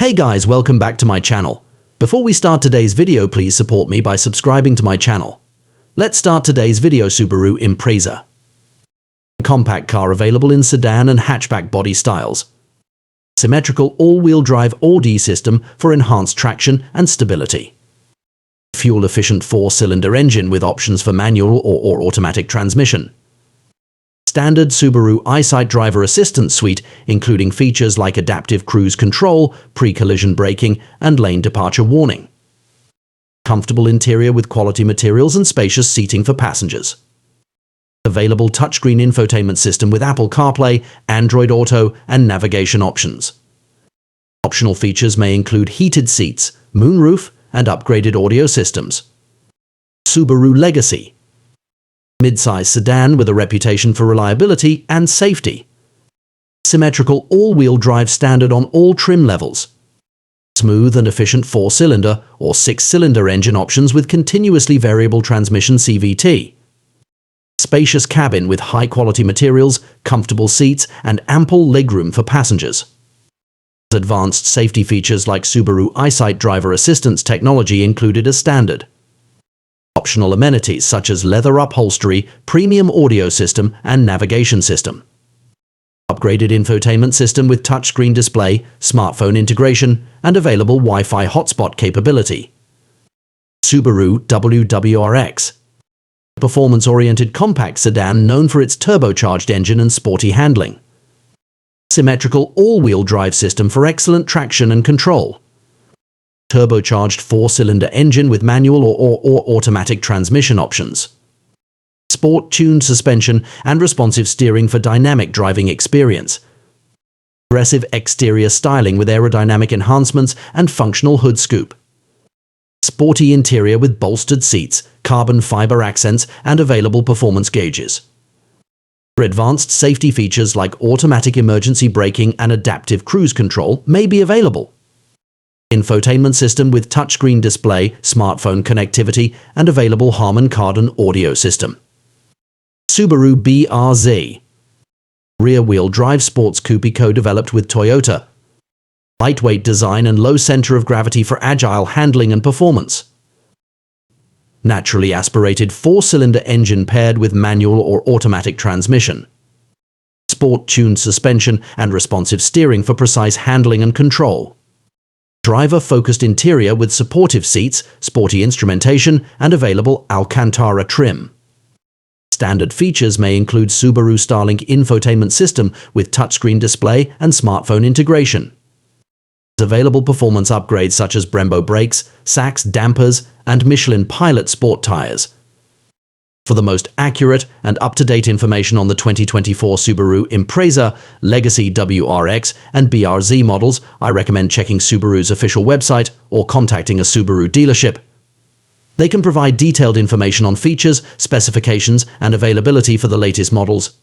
Hey guys, welcome back to my channel. Before we start today's video, please support me by subscribing to my channel. Let's start today's video. Subaru Impreza. A compact car available in sedan and hatchback body styles. Symmetrical all-wheel drive AUD system for enhanced traction and stability. Fuel-efficient 4-cylinder engine with options for manual or automatic transmission. Standard Subaru EyeSight driver assistance suite, including features like adaptive cruise control, pre-collision braking, and lane departure warning. Comfortable interior with quality materials and spacious seating for passengers. Available touchscreen infotainment system with Apple CarPlay, Android Auto, and navigation options. Optional features may include heated seats, moonroof, and upgraded audio systems. Subaru Legacy. Mid-size sedan with a reputation for reliability and safety. Symmetrical all-wheel drive standard on all trim levels. Smooth and efficient 4-cylinder or 6-cylinder engine options with continuously variable transmission CVT. Spacious cabin with high-quality materials, comfortable seats, and ample legroom for passengers. Advanced safety features like Subaru EyeSight driver assistance technology included as standard. Optional amenities such as leather upholstery, premium audio system, and navigation system. Upgraded infotainment system with touchscreen display, smartphone integration, and available Wi-Fi hotspot capability. Subaru WRX. Performance-oriented compact sedan known for its turbocharged engine and sporty handling. Symmetrical all-wheel drive system for excellent traction and control. Turbocharged 4-cylinder engine with manual or automatic transmission options. Sport-tuned suspension and responsive steering for dynamic driving experience. Aggressive exterior styling with aerodynamic enhancements and functional hood scoop. Sporty interior with bolstered seats, carbon fiber accents, and available performance gauges. Advanced safety features like automatic emergency braking and adaptive cruise control may be available. Infotainment system with touchscreen display, smartphone connectivity, and available Harman Kardon audio system. Subaru BRZ. Rear-wheel drive sports coupe co-developed with Toyota. Lightweight design and low center of gravity for agile handling and performance. Naturally aspirated 4-cylinder engine paired with manual or automatic transmission. Sport-tuned suspension and responsive steering for precise handling and control. Driver-focused interior with supportive seats, sporty instrumentation, and available Alcantara trim. Standard features may include Subaru Starlink infotainment system with touchscreen display and smartphone integration. Available performance upgrades such as Brembo brakes, Sachs dampers, and Michelin Pilot sport tires. For the most accurate and up-to-date information on the 2024 Subaru Impreza, Legacy WRX, and BRZ models, I recommend checking Subaru's official website or contacting a Subaru dealership. They can provide detailed information on features, specifications, and availability for the latest models.